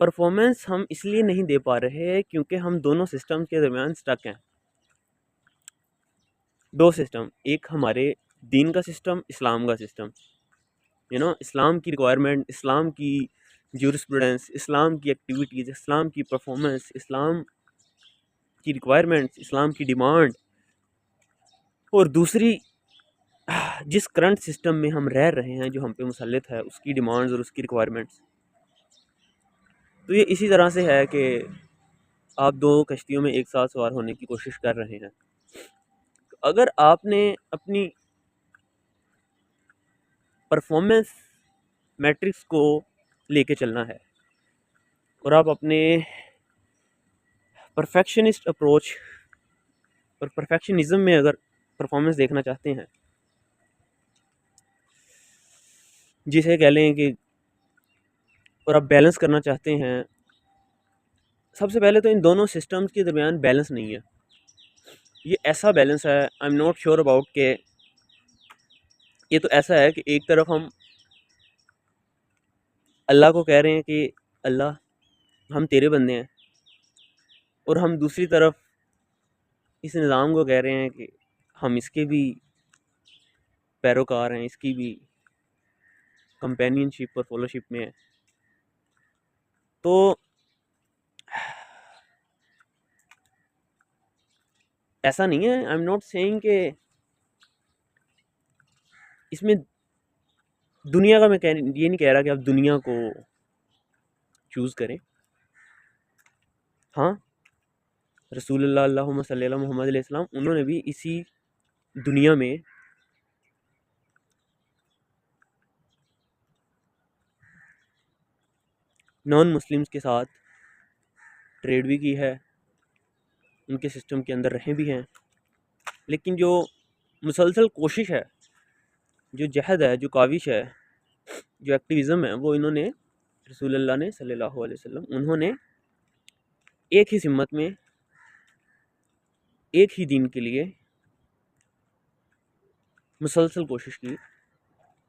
Performance हम इसलिए नहीं दे पा रहे क्योंकि हम दोनों सिस्टम के दरमियान स्टक हैं। दो सिस्टम, एक हमारे दीन का सिस्टम, इस्लाम का सिस्टम। इस्लाम की रिक्वायरमेंट, इस्लाम की जूरिस्प्रूडेंस, इस्लाम की एक्टिविटीज़, इस्लाम की परफॉर्मेंस, इस्लाम की रिक्वायरमेंट्स, इस्लाम की डिमांड, और दूसरी जिस करंट सिस्टम में हम रह रहे हैं, जो हम पे मुसल्लत है, उसकी डिमांड्स और उसकी रिक्वायरमेंट्स। तो ये इसी तरह से है कि आप दो कश्तियों में एक साथ सवार होने की कोशिश कर रहे हैं। तो अगर आपने अपनी परफॉर्मेंस मैट्रिक्स को लेके चलना है और आप अपने परफेक्शनिस्ट अप्रोच और परफेक्शनिज्म में अगर परफॉर्मेंस देखना चाहते हैं, जिसे कह लें कि, और आप बैलेंस करना चाहते हैं, सबसे पहले तो इन दोनों सिस्टम्स के दरमियान बैलेंस नहीं है। ये ऐसा बैलेंस है, I am not sure about के ये तो ऐसा है कि एक तरफ हम अल्लाह को कह रहे हैं कि अल्लाह हम तेरे बंदे हैं, और हम दूसरी तरफ इस निज़ाम को कह रहे हैं कि हम इसके भी पैरोकार हैं, इसकी भी कंपेनियनशिप और फॉलोशिप में है। तो ऐसा नहीं है, आई एम नॉट सेइंग कि इसमें दुनिया का, मैं ये नहीं कह रहा कि आप दुनिया को चूज़ करें। हाँ, रसूलुल्लाह अल्लाहुम्मा सल्ली अला मुहम्मद अलैहिस्सलाम, उन्होंने भी इसी दुनिया में नॉन मुस्लिम्स के साथ ट्रेड भी की है, उनके सिस्टम के अंदर रहे भी हैं, लेकिन जो मुसलसल कोशिश है, जो जहद है, जो काविश है, जो एक्टिविज़म है, वो इन्होंने रसूलुल्लाह ने सल्लल्लाहु अलैहि वसल्लम, उन्होंने एक ही सिम्मत में एक ही दीन के लिए मुसलसल कोशिश की,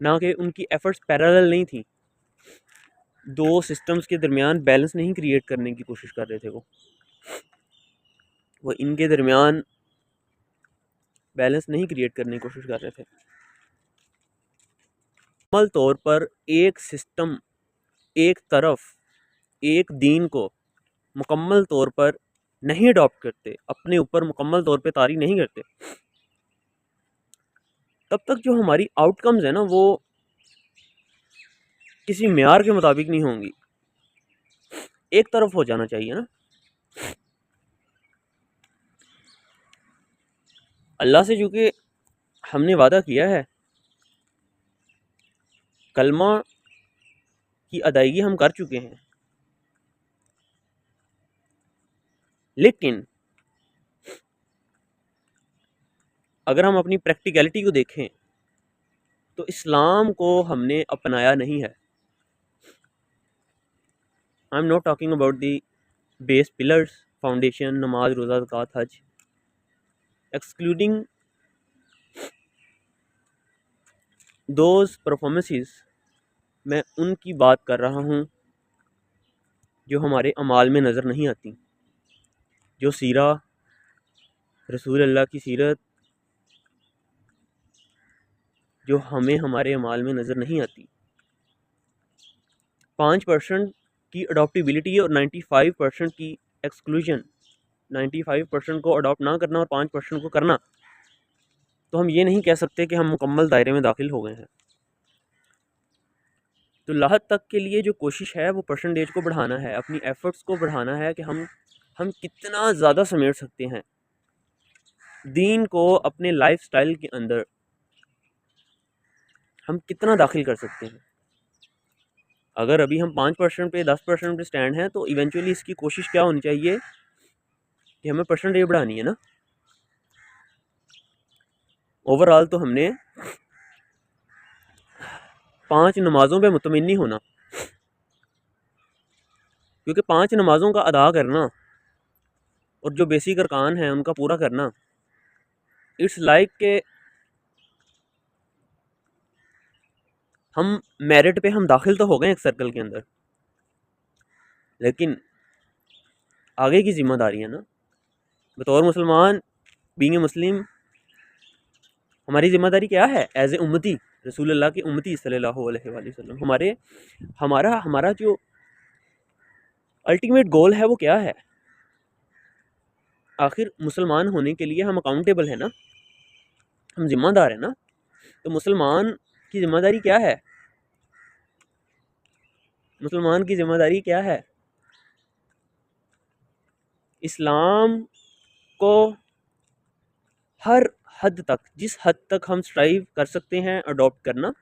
ना कि उनकी एफर्ट्स पैरेलल नहीं थी। दो सिस्टम्स के दरमियान बैलेंस नहीं क्रिएट करने की कोशिश कर रहे थे वो इनके दरमियान बैलेंस नहीं क्रिएट करने की कोशिश कर रहे थे। मुकम्मल तौर पर एक सिस्टम, एक तरफ, एक दीन को मुकम्मल तौर पर नहीं अडॉप्ट करते, अपने ऊपर मुकम्मल तौर पे तारी नहीं करते, तब तक जो हमारी आउटकम्स है ना, वो किसी मेयार के मुताबिक नहीं होंगी। एक तरफ हो जाना चाहिए ना। अल्लाह से चूँकि हमने वादा किया है, कलमा की अदायगी हम कर चुके हैं, लेकिन अगर हम अपनी प्रैक्टिकलिटी को देखें तो इस्लाम को हमने अपनाया नहीं है। I am not talking about the base pillars, foundation, नमाज, रोज़ा, ज़कात, हज, एक्सक्लूडिंग दोज परफॉर्मेंसेस। मैं उनकी बात कर रहा हूँ जो हमारे अमाल में नज़र नहीं आती, जो सीरा, रसूल अल्लाह की सीरत, जो हमें हमारे अमाल में नज़र नहीं आती। 5% की अडॉप्टिबिलिटी और 95% की एक्सक्लूजन। 95% को अडॉप्ट ना करना और 5% को करना, तो हम ये नहीं कह सकते कि हम मुकम्मल दायरे में दाखिल हो गए हैं। तो लाहत तक के लिए जो कोशिश है वो परसेंटेज को बढ़ाना है, अपनी एफर्ट्स को बढ़ाना है कि हम कितना ज़्यादा समेट सकते हैं दीन को अपने लाइफस्टाइल के अंदर, हम कितना दाखिल कर सकते हैं। अगर अभी हम 5% पे, 10% पे स्टैंड हैं, तो इवेंचुअली इसकी कोशिश क्या होनी चाहिए कि हमें परसेंटेज बढ़ानी है ना। ओवरऑल तो हमने 5 नमाज़ों पे मुतमईन नहीं होना, क्योंकि 5 नमाज़ों का अदा करना और जो बेसिक अरकान हैं उनका पूरा करना, इट्स लाइक के हम मेरिट पे हम दाखिल तो हो गए एक सर्कल के अंदर, लेकिन आगे की ज़िम्मेदारी है ना, बतौर मुसलमान, बीइंग ए मुस्लिम, हमारी ज़िम्मेदारी क्या है एज ए उम्मती, रसूलुल्लाह की उम्मती सल्लल्लाहु अलैहि वसल्लम। हमारा हमारा जो अल्टीमेट गोल है वो क्या है? आखिर मुसलमान होने के लिए हम अकाउंटेबल है ना, हम ज़िम्मेदार है ना। तो मुसलमान की ज़िम्मेदारी क्या है? मुसलमान की ज़िम्मेदारी क्या है? इस्लाम को हर हद तक, जिस हद तक हम स्ट्राइव कर सकते हैं अडॉप्ट करना,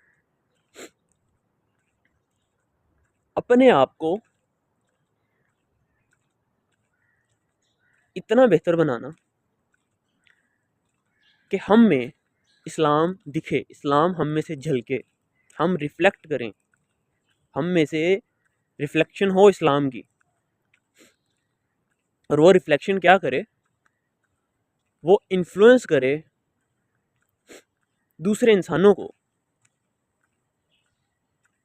अपने आप को इतना बेहतर बनाना कि हम में इस्लाम दिखे, इस्लाम हम में से झलके, हम रिफ्लेक्ट करें, हम में से रिफ्लेक्शन हो इस्लाम की। और वो रिफ्लेक्शन क्या करे? वो इन्फ्लुएंस करे दूसरे इंसानों को।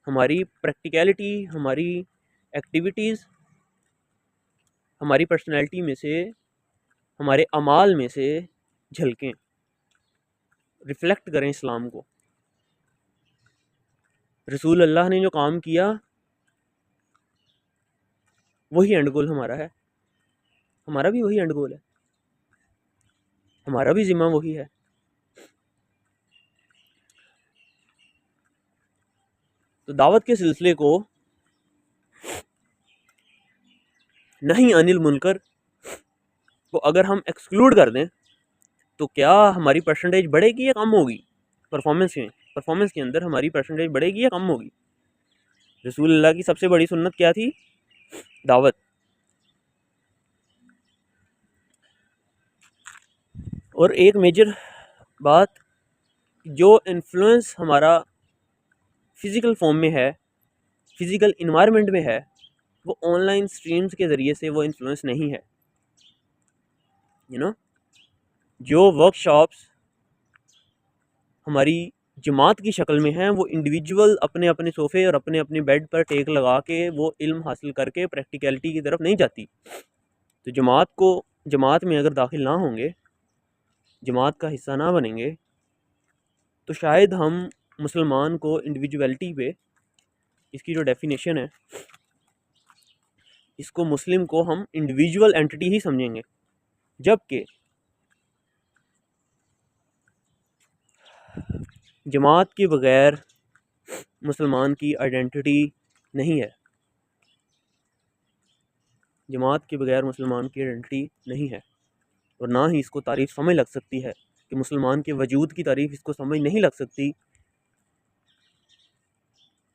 हमारी प्रैक्टिकलिटी, हमारी एक्टिविटीज़, हमारी पर्सनैलिटी में से, हमारे अमाल में से झलकें, रिफ्लेक्ट करें इस्लाम को। रसूल अल्लाह ने जो काम किया वही एंड गोल हमारा है, हमारा भी वही एंड गोल है, हमारा भी जिम्मा वही है। तो दावत के सिलसिले को नहीं अनिल मुनकर को अगर हम एक्सक्लूड कर दें तो क्या हमारी परसेंटेज बढ़ेगी या कम होगी? परफॉर्मेंस के अंदर हमारी परसेंटेज बढ़ेगी या कम होगी? रसूल अल्लाह की सबसे बड़ी सुन्नत क्या थी? दावत। और एक मेजर बात, जो इन्फ्लुएंस हमारा फिज़िकल फॉर्म में है, फिज़िकल इन्वायरमेंट में है, वो ऑनलाइन स्ट्रीम्स के ज़रिए से वो इन्फ्लुएंस नहीं है। जो वर्कशॉप्स हमारी जमात की शक्ल में हैं, वो इंडिविजुअल अपने अपने सोफ़े और अपने अपने बेड पर टेक लगा के वो इल्म हासिल करके प्रैक्टिकलिटी की तरफ नहीं जाती। तो जमात में अगर दाखिल ना होंगे, जमात का हिस्सा ना बनेंगे, तो शायद हम मुसलमान को इंडिविजुअलिटी पे, इसकी जो डेफिनेशन है, इसको मुस्लिम को हम इंडिविजुअल एंटिटी ही समझेंगे, जबकि जमात के बगैर मुसलमान की आइडेंटिटी नहीं है, जमात के बगैर मुसलमान की आइडेंटिटी नहीं है। और ना ही इसको तारीफ़ समझ लग सकती है कि मुसलमान के वजूद की तारीफ़ इसको समझ नहीं लग सकती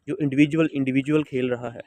जो इंडिविजुअल खेल रहा है।